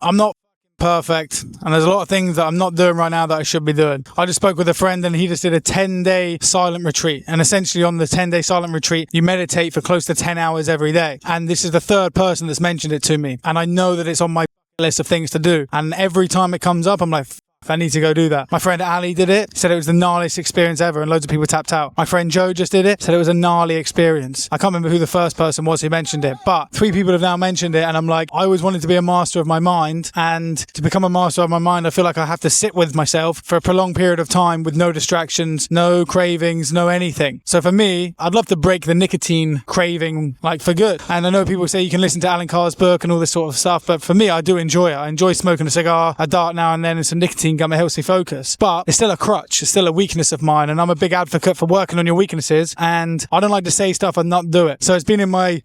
I'm not perfect, and there's a lot of things that I'm not doing right now that I should be doing. I just spoke with a friend and he just did a 10-day silent retreat, and essentially on the 10-day silent retreat you meditate for close to 10 hours every day, and this is the third person that's mentioned it to me, and I know that it's on my list of things to do, and every time it comes up I'm like, I need to go do that. My friend Ali did it, said it was the gnarliest experience ever, and loads of people tapped out. My friend Joe just did it, said it was a gnarly experience. I can't remember who the first person was who mentioned it, but 3 people have now mentioned it, and I'm like, I always wanted to be a master of my mind, and to become a master of my mind, I feel like I have to sit with myself for a prolonged period of time with no distractions, no cravings, no anything. So for me, I'd love to break the nicotine craving, like, for good. And I know people say you can listen to Alan Carr's book and all this sort of stuff, but for me, I do enjoy it. I enjoy smoking a cigar, a dart now and then, and some nicotine got my healthy focus, but it's still a crutch, it's still a weakness of mine, and I'm a big advocate for working on your weaknesses, and I don't like to say stuff and not do it. So it's been in my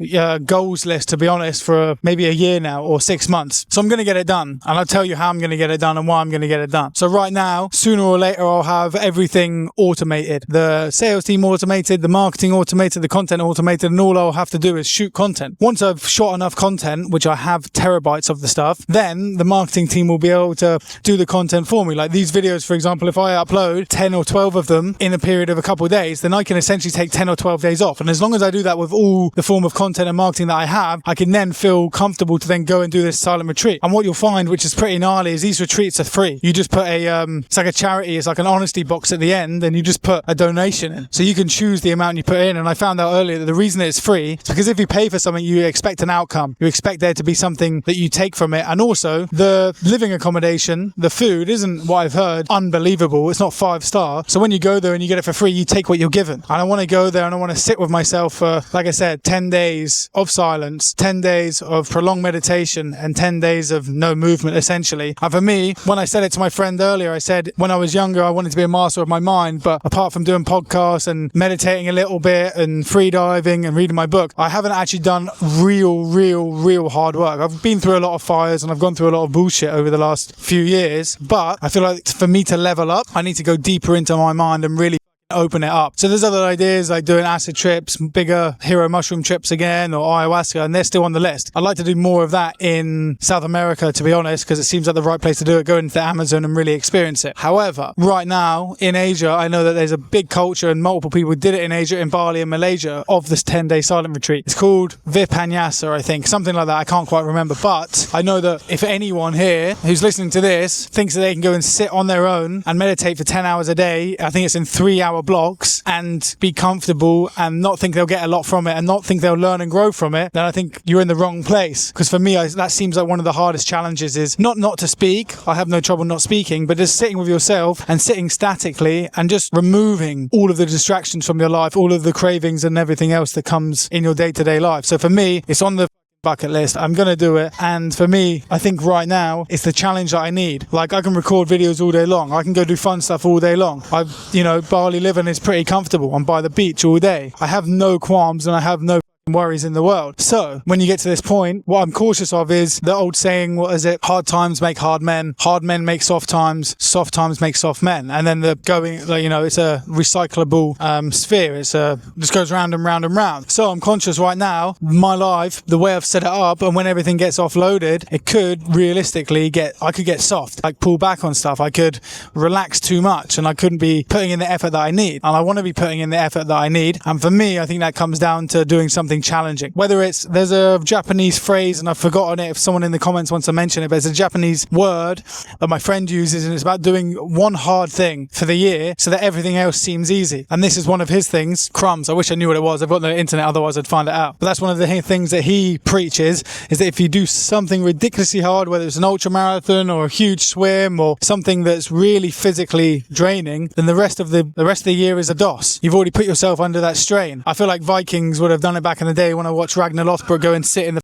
goals list, to be honest, for maybe a year now or 6 months. So I'm going to get it done, and I'll tell you how I'm going to get it done and why I'm going to get it done. So right now, sooner or later, I'll have everything automated, the sales team automated, the marketing automated, the content automated, and all I'll have to do is shoot content. Once I've shot enough content, which I have terabytes of the stuff, then the marketing team will be able to do the content for me. Like these videos, for example, if I upload 10 or 12 of them in a period of a couple of days, then I can essentially take 10 or 12 days off. And as long as I do that with all the form of content and marketing that I have, I can then feel comfortable to then go and do this silent retreat. And what you'll find, which is pretty gnarly, is these retreats are free. You just put it's like a charity, it's like an honesty box at the end, and you just put a donation in. So you can choose the amount you put in. And I found out earlier that the reason it's free is because if you pay for something, you expect an outcome. You expect there to be something that you take from it. And also, the living accommodation, the food isn't, what I've heard, unbelievable. It's not 5-star. So when you go there and you get it for free, you take what you're given. And I want to go there and I want to sit with myself for, like I said, 10 days of silence, 10 days of prolonged meditation, and 10 days of no movement, essentially. And for me, when I said it to my friend earlier, I said when I was younger, I wanted to be a master of my mind, but apart from doing podcasts and meditating a little bit and free diving and reading my book, I haven't actually done real hard work. I've been through a lot of fires and I've gone through a lot of bullshit over the last few years, but I feel like for me to level up, I need to go deeper into my mind and really open it up. So there's other ideas like doing acid trips, bigger hero mushroom trips again, or ayahuasca, and they're still on the list. I'd like to do more of that in South America, to be honest, because it seems like the right place to do it, go into the Amazon and really experience it. However, right now in Asia, I know that there's a big culture and multiple people did it in Asia, in Bali and Malaysia, of this 10-day silent retreat. It's called Vipanyasa, I think, something like that. I can't quite remember, but I know that if anyone here who's listening to this thinks that they can go and sit on their own and meditate for 10 hours a day, I think it's in 3-hour blocks, and be comfortable and not think they'll get a lot from it and not think they'll learn and grow from it, then I think you're in the wrong place. Because for me, that seems like one of the hardest challenges is not to speak. I have no trouble not speaking, but just sitting with yourself and sitting statically and just removing all of the distractions from your life, all of the cravings and everything else that comes in your day-to-day life. So for me, it's on the bucket list. I'm going to do it. And for me, I think right now it's the challenge that I need. Like, I can record videos all day long. I can go do fun stuff all day long. Bali living is pretty comfortable. I'm by the beach all day. I have no qualms and I have no worries in the world. So when you get to this point, what I'm cautious of is the old saying, what is it? Hard times make hard men make soft times make soft men. And then the going, it's a recyclable sphere. Just goes round and round and round. So I'm conscious right now, my life, the way I've set it up, and when everything gets offloaded, it could realistically I could get soft, like pull back on stuff. I could relax too much and I couldn't be putting in the effort that I need. And I want to be putting in the effort that I need. And for me, I think that comes down to doing something challenging. There's a Japanese phrase, and I've forgotten it if someone in the comments wants to mention it, but it's a Japanese word that my friend uses, and it's about doing one hard thing for the year so that everything else seems easy. And this is one of his things, crumbs. I wish I knew what it was. I've got the internet, otherwise I'd find it out. But that's one of the things that he preaches, is that if you do something ridiculously hard, whether it's an ultra marathon or a huge swim or something that's really physically draining, then the rest of the year is a DOS. You've already put yourself under that strain. I feel like Vikings would have done it back in the day when I watched Ragnar Lothbrok go and sit in the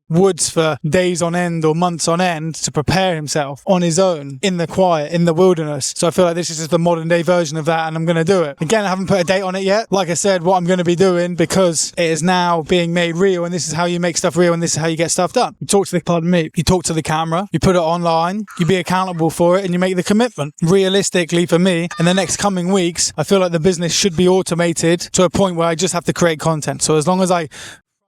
woods for days on end or months on end to prepare himself on his own in the quiet, in the wilderness. So I feel like this is just the modern day version of that, and I'm going to do it. Again, I haven't put a date on it yet. Like I said, what I'm going to be doing, because it is now being made real, and this is how you make stuff real, and this is how you get stuff done. You talk to the camera, you put it online, you be accountable for it, and you make the commitment. Realistically, for me, in the next coming weeks, I feel like the business should be automated to a point where I just have to create content. So as long as I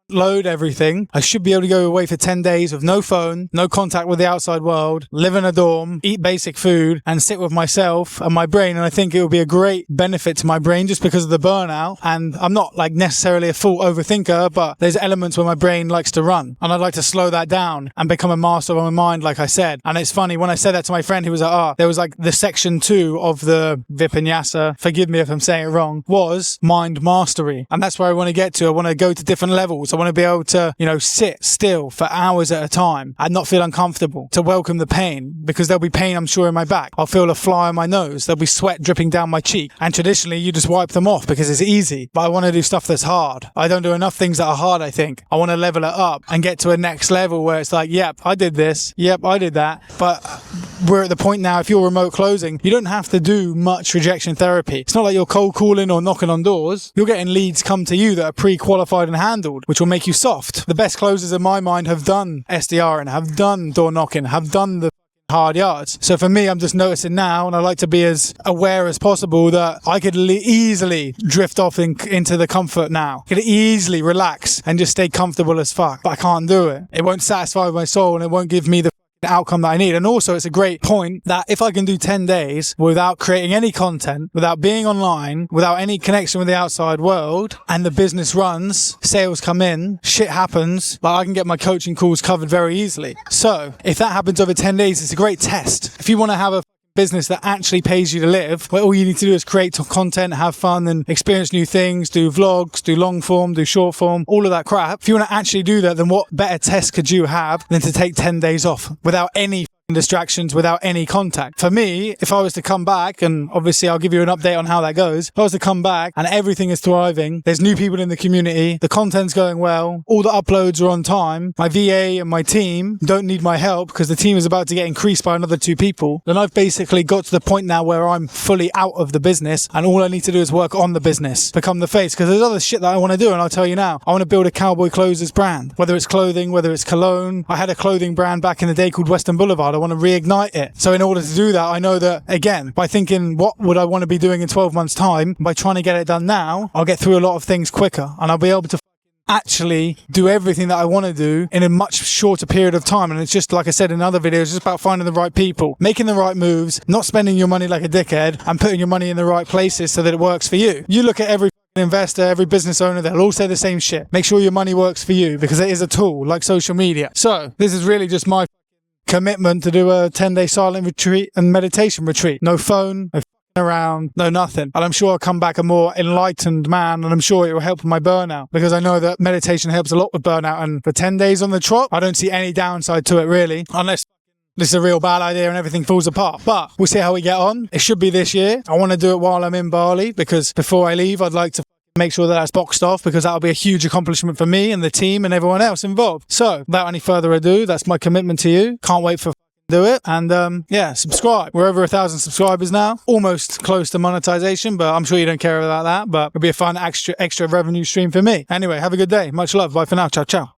load everything. I should be able to go away for 10 days with no phone, no contact with the outside world, live in a dorm, eat basic food, and sit with myself and my brain. And I think it will be a great benefit to my brain just because of the burnout. And I'm not like necessarily a full overthinker, but there's elements where my brain likes to run. And I'd like to slow that down and become a master of my mind, like I said. And it's funny, when I said that to my friend, he was like, there was like the section 2 of the Vipassana, forgive me if I'm saying it wrong, was mind mastery. And that's where I want to get to. I want to go to different levels. I want to be able to, sit still for hours at a time and not feel uncomfortable, to welcome the pain, because there'll be pain, I'm sure, in my back. I'll feel a fly on my nose. There'll be sweat dripping down my cheek. And traditionally, you just wipe them off because it's easy. But I want to do stuff that's hard. I don't do enough things that are hard, I think. I want to level it up and get to a next level where it's like, yep, I did this. Yep, I did that. But we're at the point now, if you're remote closing, you don't have to do much rejection therapy. It's not like you're cold calling or knocking on doors. You're getting leads come to you that are pre-qualified and handled, which will make you soft. The best closers in my mind have done SDRing, have done door knocking, have done the hard yards. So for me, I'm just noticing now, and I like to be as aware as possible that I could easily drift off into the comfort now. I could easily relax and just stay comfortable as fuck. But I can't do it. It won't satisfy my soul, and it won't give me the outcome that I need. And also, it's a great point that if I can do 10 days without creating any content, without being online, without any connection with the outside world, and the business runs, sales come in, shit happens, like I can get my coaching calls covered very easily. So if that happens over 10 days, it's a great test. If you want to have a business that actually pays you to live, where all you need to do is create content, have fun, and experience new things, do vlogs, do long form, do short form, all of that crap. If you want to actually do that, then what better test could you have than to take 10 days off without any distractions, without any contact? For me, if I was to come back, and obviously I'll give you an update on how that goes, if I was to come back and everything is thriving, there's new people in the community, the content's going well, all the uploads are on time, my VA and my team don't need my help because the team is about to get increased by another 2 people, then I've basically got to the point now where I'm fully out of the business and all I need to do is work on the business, become the face, because there's other shit that I want to do. And I'll tell you now, I want to build a cowboy closers brand, whether it's clothing, whether it's cologne. I had a clothing brand back in the day called Western Boulevard. I want to reignite it. So in order to do that, I know that, again, by thinking what would I want to be doing in 12 months time, by trying to get it done now, I'll get through a lot of things quicker and I'll be able to actually do everything that I want to do in a much shorter period of time. And it's just, like I said in other videos, it's just about finding the right people, making the right moves, not spending your money like a dickhead, and putting your money in the right places so that it works for you. You look at every investor, every business owner, they'll all say the same shit. Make sure your money works for you, because it is a tool like social media. So this is really just my commitment to do a 10-day silent retreat and meditation retreat. No phone, no around, no nothing. And I'm sure I'll come back a more enlightened man, and I'm sure it will help with my burnout, because I know that meditation helps a lot with burnout. And for 10 days on the trot, I don't see any downside to it really, unless this is a real bad idea and everything falls apart. But we'll see how we get on. It should be this year. I want to do it while I'm in Bali, because before I leave, I'd like to make sure that that's boxed off, because that'll be a huge accomplishment for me and the team and everyone else involved. So without any further ado, that's my commitment to you. Can't wait for do it. And yeah, subscribe. We're over 1,000 subscribers now, almost close to monetization, but I'm sure you don't care about that. But it'll be a fun extra revenue stream for me. Anyway, have a good day. Much love. Bye for now. Ciao, ciao.